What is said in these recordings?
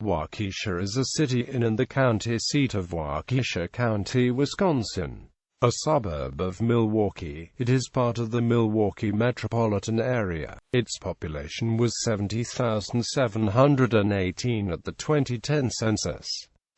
Waukesha is a city in and the county seat of Waukesha County, Wisconsin. A suburb of Milwaukee, it is part of the Milwaukee metropolitan area. Its population was 70,718 at the 2010 census.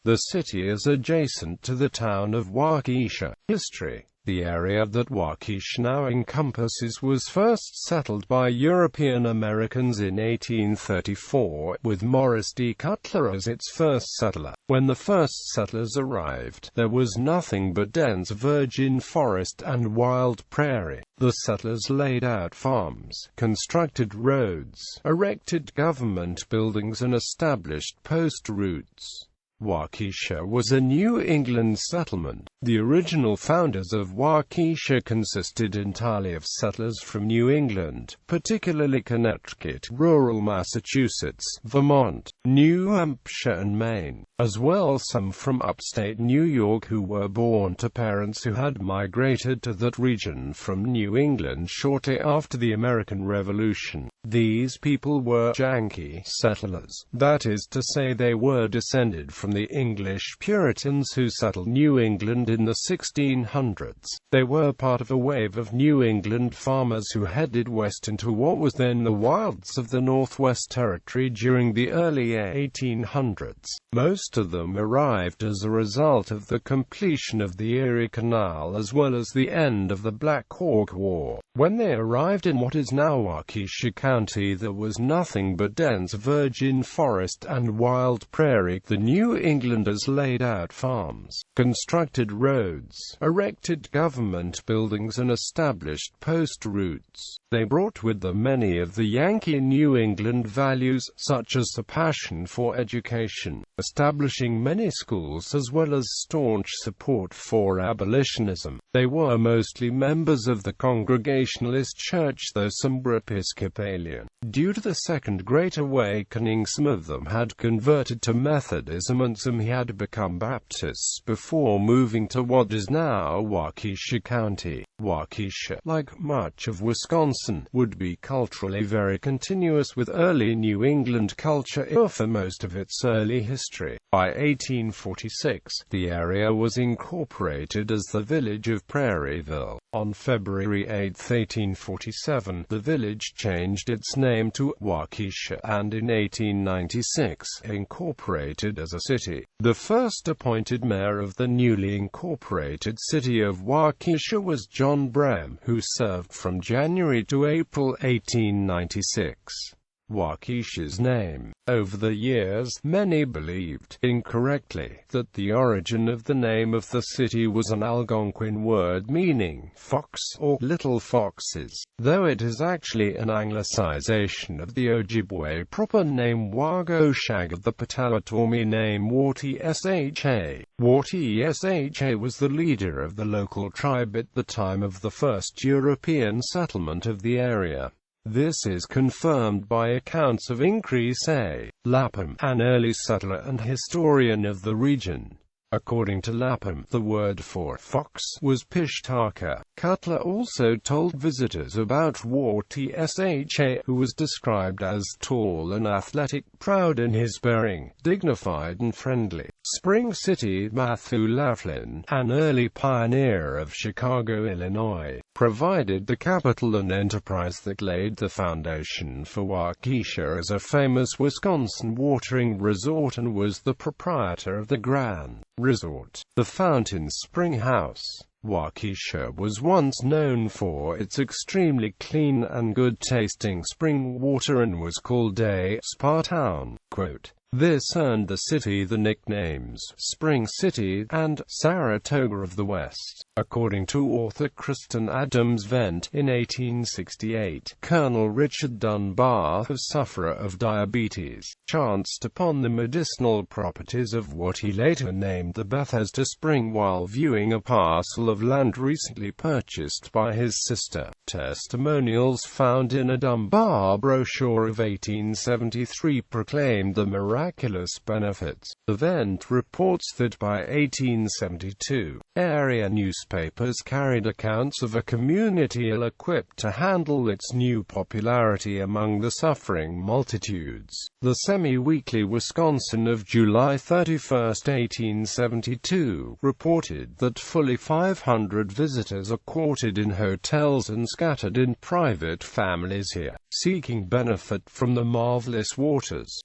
The city is adjacent to the town of Waukesha. History. The area that Waukesha now encompasses was first settled by European Americans in 1834, with Morris D. Cutler as its first settler. When the first settlers arrived, there was nothing but dense virgin forest and wild prairie. The settlers laid out farms, constructed roads, erected government buildings and established post routes. Waukesha was a New England settlement. The original founders of Waukesha consisted entirely of settlers from New England, particularly Connecticut, rural Massachusetts, Vermont, New Hampshire and Maine, as well as some from upstate New York who were born to parents who had migrated to that region from New England shortly after the American Revolution. These people were Yankee settlers, that is to say they were descended from the English Puritans who settled New England in the 1600s. They were part of a wave of New England farmers who headed west into what was then the wilds of the Northwest Territory during the early 1800s. Most of them arrived as a result of the completion of the Erie Canal as well as the end of the Black Hawk War. When they arrived in what is now Waukesha County, there was nothing but dense virgin forest and wild prairie. The New Englanders laid out farms, constructed roads, erected government buildings and established post routes. They brought with them many of the Yankee New England values, such as the passion for education, establishing many schools as well as staunch support for abolitionism. They were mostly members of the Congregationalist Church, though some were Episcopalian. Due to the Second Great Awakening, some of them had converted to Methodism and some had become Baptists before moving to what is now Waukesha County. Waukesha, like much of Wisconsin, would be culturally very continuous with early New England culture for most of its early history. By 1846, the area was incorporated as the village of Prairieville. On February 8, 1847, the village changed its name to Waukesha and in 1896 incorporated as a city. The first appointed mayor of the newly incorporated city of Waukesha was John Brem, who served from January to April 1896. Waukesha's name. Over the years, many believed, incorrectly, that the origin of the name of the city was an Algonquin word meaning fox or little foxes, though it is actually an anglicization of the Ojibwe proper name Waukesha of the Potawatomi name Waukesha. Waukesha was the leader of the local tribe at the time of the first European settlement of the area. This is confirmed by accounts of Increase A. Lapham, an early settler and historian of the region. According to Lapham, the word for fox was pishtaka. Cutler also told visitors about Waukesha, who was described as tall and athletic, proud in his bearing, dignified and friendly. Spring City. Matthew Laughlin, an early pioneer of Chicago, Illinois, provided the capital and enterprise that laid the foundation for Waukesha as a famous Wisconsin watering resort and was the proprietor of the Grand Resort, the Fountain Spring House. Waukesha was once known for its extremely clean and good-tasting spring water and was called a spa town. Quote, "This earned the city the nicknames Spring City and Saratoga of the West." According to author Kristen Adams Vent, in 1868, Colonel Richard Dunbar, a sufferer of diabetes, chanced upon the medicinal properties of what he later named the Bethesda Spring while viewing a parcel of land recently purchased by his sister. Testimonials found in a Dunbar brochure of 1873 proclaimed the miraculous benefits. The Vent reports that by 1872, area newspapers carried accounts of a community ill-equipped to handle its new popularity among the suffering multitudes. The semi-weekly Wisconsin of July 31, 1872, reported that fully 500 visitors are quartered in hotels and scattered in private families here, seeking benefit from the marvelous waters.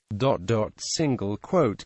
Single quote.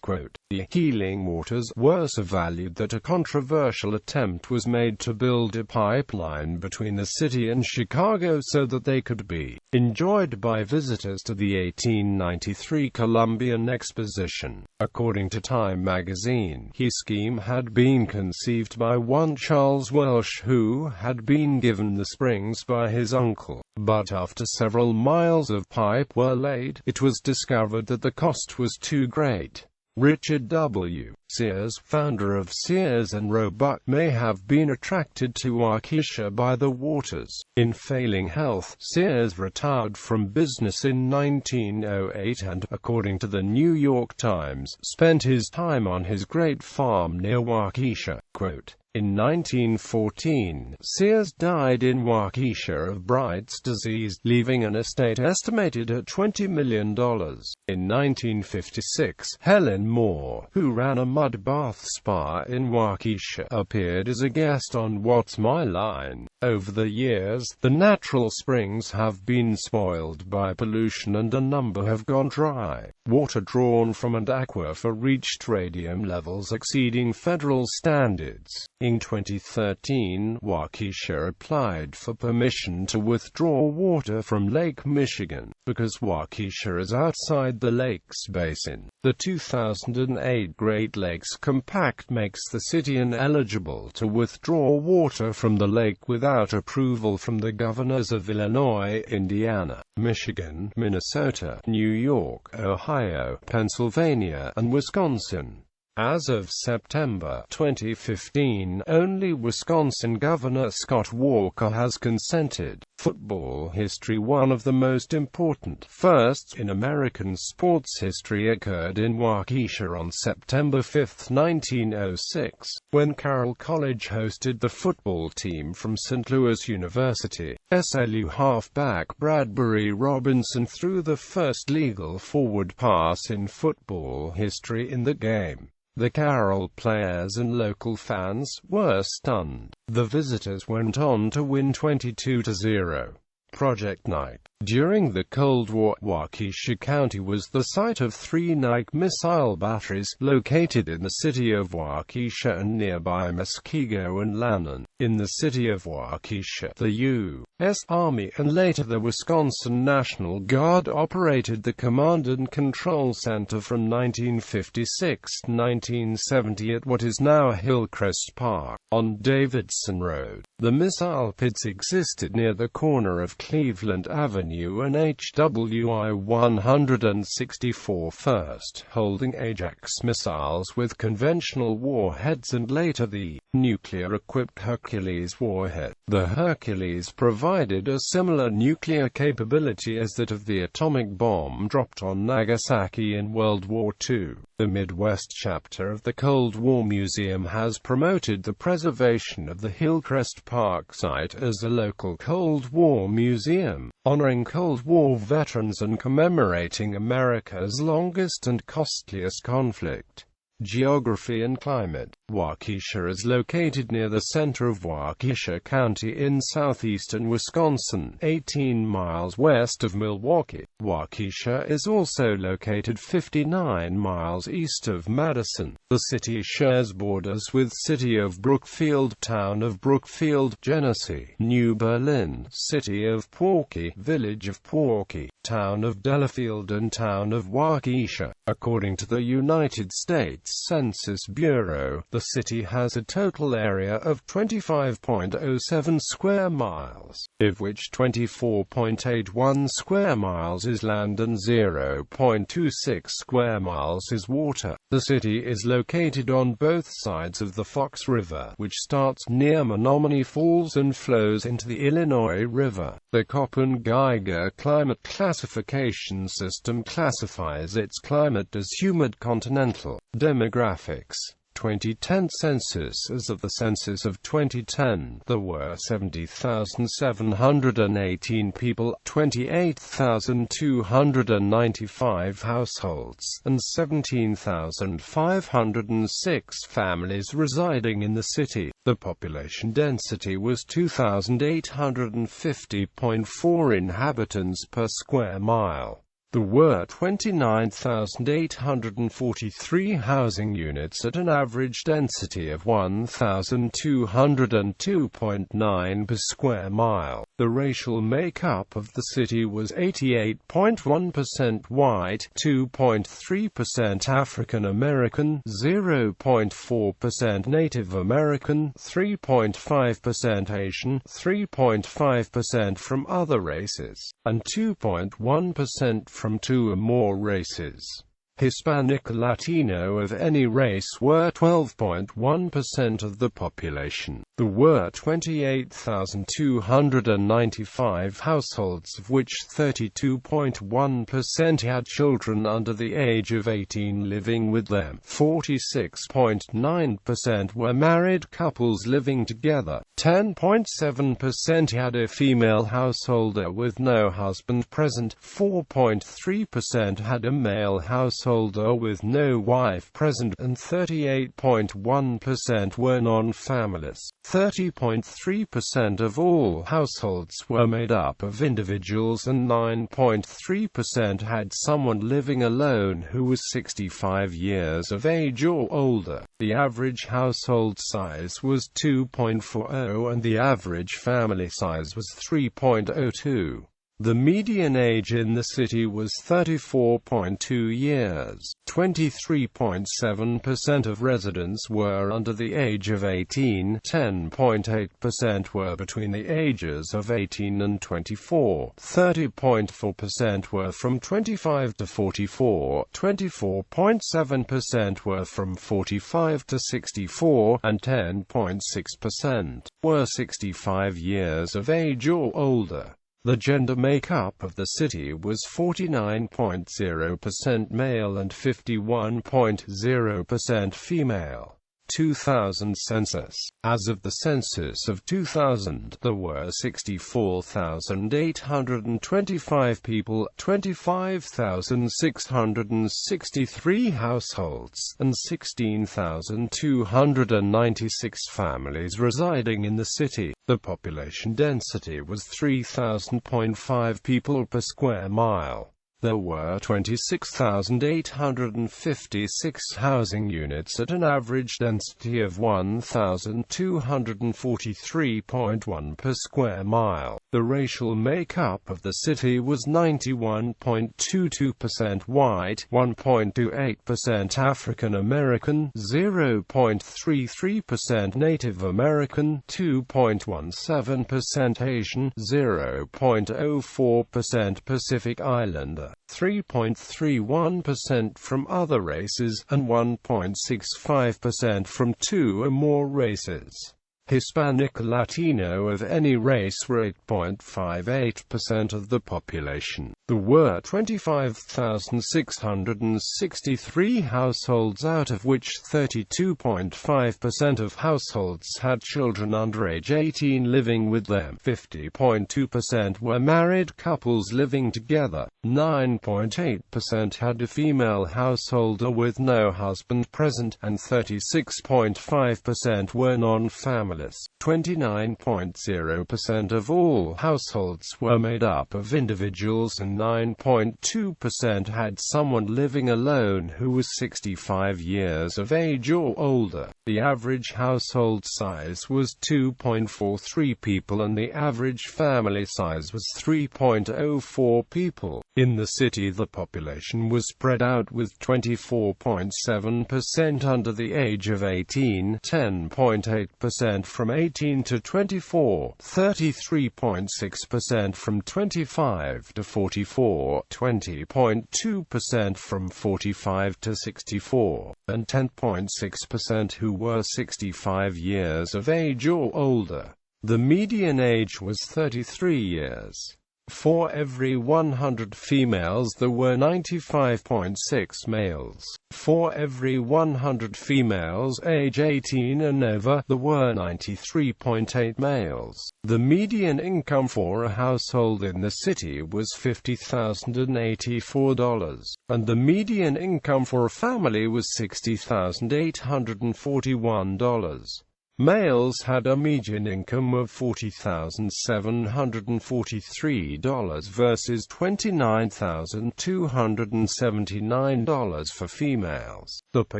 The healing waters were so valued that a controversial attempt was made to build a pipeline between the city and Chicago so that they could be enjoyed by visitors to the 1893 Columbian Exposition. According to Time magazine, his scheme had been conceived by one Charles Welsh, who had been given the springs by his uncle. But after several miles of pipe were laid, it was discovered that the cost was too great. Richard W. Sears, founder of Sears and Roebuck, may have been attracted to Waukesha by the waters. In failing health, Sears retired from business in 1908 and, according to the New York Times, spent his time on his great farm near Waukesha. Quote, in 1914, Sears died in Waukesha of Bright's disease, leaving an estate estimated at $20 million. In 1956, Helen Moore, who ran a mud bath spa in Waukesha, appeared as a guest on What's My Line. Over the years, the natural springs have been spoiled by pollution and a number have gone dry. Water drawn from an aquifer reached radium levels exceeding federal standards. In 2013, Waukesha applied for permission to withdraw water from Lake Michigan, because Waukesha is outside the lake's basin. The 2008 Great Lakes Compact makes the city ineligible to withdraw water from the lake without approval from the governors of Illinois, Indiana, Michigan, Minnesota, New York, Ohio, Pennsylvania, and Wisconsin. As of September 2015, only Wisconsin Governor Scott Walker has consented. Football history. One of the most important firsts in American sports history occurred in Waukesha on September 5, 1906, when Carroll College hosted the football team from St. Louis University. SLU halfback Bradbury Robinson threw the first legal forward pass in football history in the game. The Carroll players and local fans were stunned. The visitors went on to win 22-0. Project Night. During the Cold War, Waukesha County was the site of 3 Nike missile batteries, located in the city of Waukesha and nearby Muskego and Lannon. In the city of Waukesha, the U.S. Army and later the Wisconsin National Guard operated the Command and Control Center from 1956 to 1970 at what is now Hillcrest Park, on Davidson Road. The missile pits existed near the corner of Cleveland Avenue and HWI 164 first, holding Ajax missiles with conventional warheads and later the nuclear-equipped Hercules warhead. The Hercules provided a similar nuclear capability as that of the atomic bomb dropped on Nagasaki in World War II. The Midwest chapter of the Cold War Museum has promoted the preservation of the Hillcrest Park site as a local Cold War museum, honoring Cold War veterans and commemorating America's longest and costliest conflict. Geography and climate. Waukesha is located near the center of Waukesha County in southeastern Wisconsin, 18 miles west of Milwaukee. Waukesha is also located 59 miles east of Madison. The city shares borders with City of Brookfield, Town of Brookfield, Genesee, New Berlin, City of Porky, Village of Porky, Town of Delafield and Town of Waukesha. According to the United States Census Bureau, the city has a total area of 25.07 square miles, of which 24.81 square miles is land and 0.26 square miles is water. The city is located on both sides of the Fox River, which starts near Menominee Falls and flows into the Illinois River. The Köppen-Geiger climate classification system classifies its climate as humid continental. Demographics. 2010 census. As of the census of 2010, there were 70,718 people, 28,295 households, and 17,506 families residing in the city. The population density was 2,850.4 inhabitants per square mile. There were 29,843 housing units at an average density of 1,202.9 per square mile. The racial makeup of the city was 88.1% white, 2.3% African American, 0.4% Native American, 3.5% Asian, 3.5% from other races, and 2.1% from two or more races. Hispanic or Latino of any race were 12.1% of the population. There were 28,295 households, of which 32.1% had children under the age of 18 living with them. 46.9% were married couples living together. 10.7% had a female householder with no husband present. 4.3% had a male householder with no wife present, and 38.1% were non-families. 30.3% of all households were made up of individuals, and 9.3% had someone living alone who was 65 years of age or older. The average household size was 2.40 and the average family size was 3.02. The median age in the city was 34.2 years. 23.7% of residents were under the age of 18, 10.8% were between the ages of 18 and 24, 30.4% were from 25 to 44, 24.7% were from 45 to 64, and 10.6% were 65 years of age or older. The gender makeup of the city was 49.0% male and 51.0% female. 2000 census. As of the census of 2000, there were 64,825 people, 25,663 households, and 16,296 families residing in the city. The population density was 3,000.5 people per square mile. There were 26,856 housing units at an average density of 1,243.1 per square mile. The racial makeup of the city was 91.22% white, 1.28% African American, 0.33% Native American, 2.17% Asian, 0.04% Pacific Islander, 3.31% from other races, and 1.65% from two or more races. Hispanic or Latino of any race were 8.58% of the population. There were 25,663 households, out of which 32.5% of households had children under age 18 living with them. 50.2% were married couples living together. 9.8% had a female householder with no husband present, and 36.5% were non-families. 29.0% of all households were made up of individuals, and 9.2% had someone living alone who was 65 years of age or older. The average household size was 2.43 people, and the average family size was 3.04 people. In the city, the population was spread out, with 24.7% under the age of 18, 10.8% from 18 to 24, 33.6% from 25 to 44, 20.2% from 45 to 64, and 10.6% who were 65 years of age or older. The median age was 33 years. For every 100 females there were 95.6 males. For every 100 females age 18 and over, there were 93.8 males. The median income for a household in the city was $50,084, and the median income for a family was $60,841. Males had a median income of $40,743 versus $29,279 for females. The per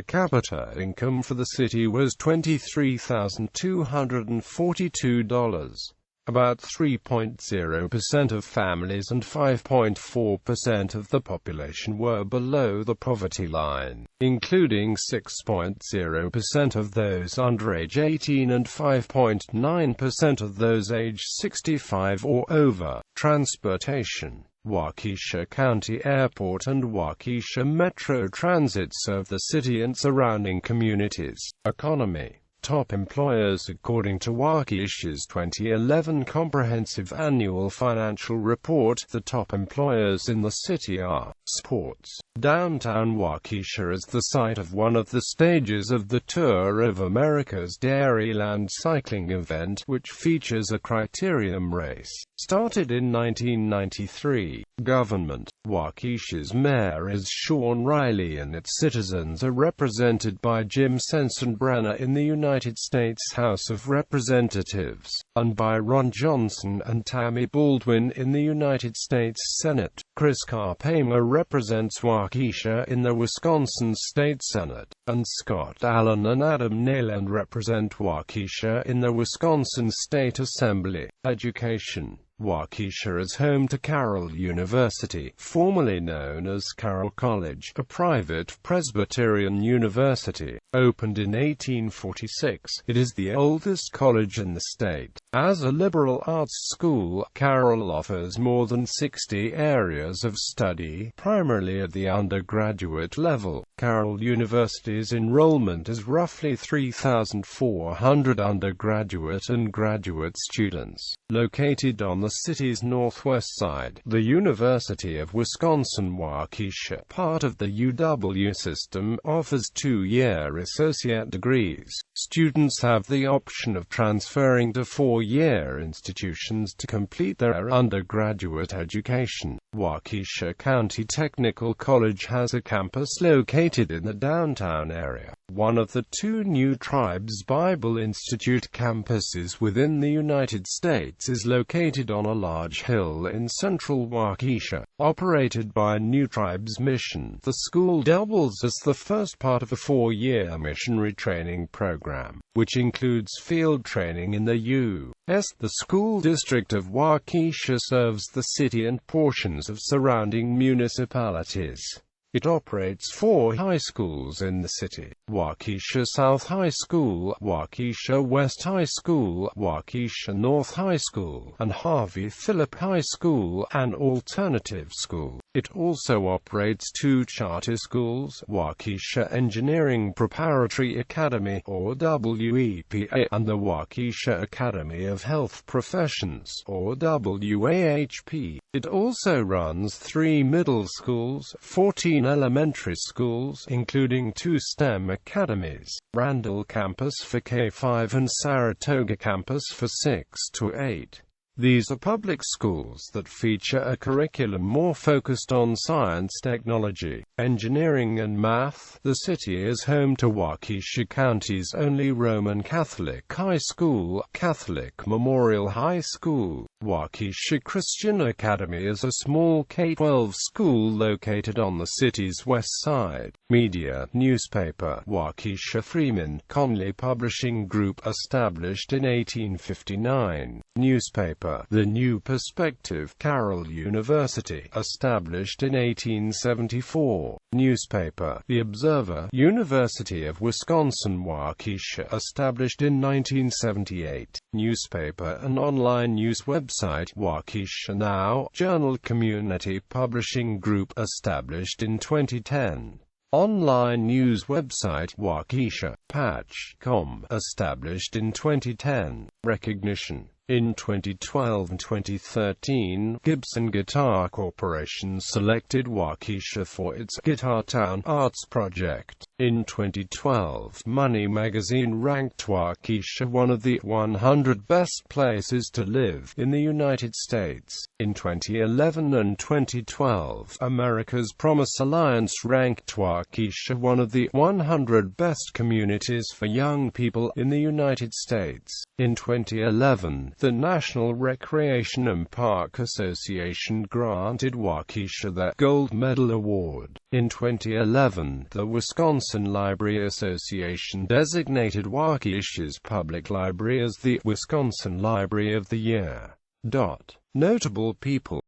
capita income for the city was $23,242. About 3.0% of families and 5.4% of the population were below the poverty line, including 6.0% of those under age 18 and 5.9% of those age 65 or over. Transportation. Waukesha County Airport and Waukesha Metro Transit serve the city and surrounding communities. Economy. Top employers according to Waukesha's 2011 Comprehensive Annual Financial Report. The top employers in the city are: sports. Downtown Waukesha is the site of one of the stages of the Tour of America's Dairyland cycling event, which features a criterium race. Started in 1993. Government. Waukesha's mayor is Sean Riley and its citizens are represented by Jim Sensenbrenner in the United States House of Representatives, and by Ron Johnson and Tammy Baldwin in the United States Senate. Chris Carpema represents Waukesha in the Wisconsin State Senate, and Scott Allen and Adam Nayland represent Waukesha in the Wisconsin State Assembly. Education. Waukesha is home to Carroll University, formerly known as Carroll College, a private Presbyterian university. Opened in 1846, it is the oldest college in the state. As a liberal arts school, Carroll offers more than 60 areas of study, primarily at the undergraduate level. Carroll University's enrollment is roughly 3,400 undergraduate and graduate students. Located on the city's northwest side, the University of Wisconsin-Waukesha, part of the UW system, offers 2-year associate degrees. Students have the option of transferring to 4-year institutions to complete their undergraduate education. Waukesha County Technical College has a campus located in the downtown area. One of the 2 New Tribes Bible Institute campuses within the United States is located on a large hill in central Waukesha. Operated by New Tribes Mission, the school doubles as the first part of a 4-year missionary training program, which includes field training in the U.S. The school district of Waukesha serves the city and portions of surrounding municipalities. It operates 4 high schools in the city: Waukesha South High School, Waukesha West High School, Waukesha North High School, and Harvey Phillip High School, an alternative school. It also operates 2 charter schools, Waukesha Engineering Preparatory Academy, or WEPA, and the Waukesha Academy of Health Professions, or WAHP. It also runs 3 middle schools, 14 elementary schools, including 2 STEM academies, Randall Campus for K-5 and Saratoga Campus for 6 to 8. These are public schools that feature a curriculum more focused on science, technology, engineering and math. The city is home to Waukesha County's only Roman Catholic high school, Catholic Memorial High School. Waukesha Christian Academy is a small K-12 school located on the city's west side. Media. Newspaper. Waukesha Freeman Conley Publishing Group, established in 1859. Newspaper. The New Perspective. Carroll University, established in 1874. Newspaper. The Observer. University of Wisconsin-Waukesha, established in 1978. Newspaper and online news website. Waukesha Now. Journal Community Publishing Group, established in 2010. Online news website. Waukesha Patch.com, established in 2010. Recognition. In 2012 and 2013, Gibson Guitar Corporation selected Waukesha for its Guitar Town Arts project. In 2012, Money magazine ranked Waukesha one of the 100 best places to live in the United States. In 2011 and 2012, America's Promise Alliance ranked Waukesha one of the 100 best communities for young people in the United States. In 2011, the National Recreation and Park Association granted Waukesha the Gold Medal Award. In 2011, the Wisconsin Library Association designated Waukesha's public library as the Wisconsin Library of the Year. Notable people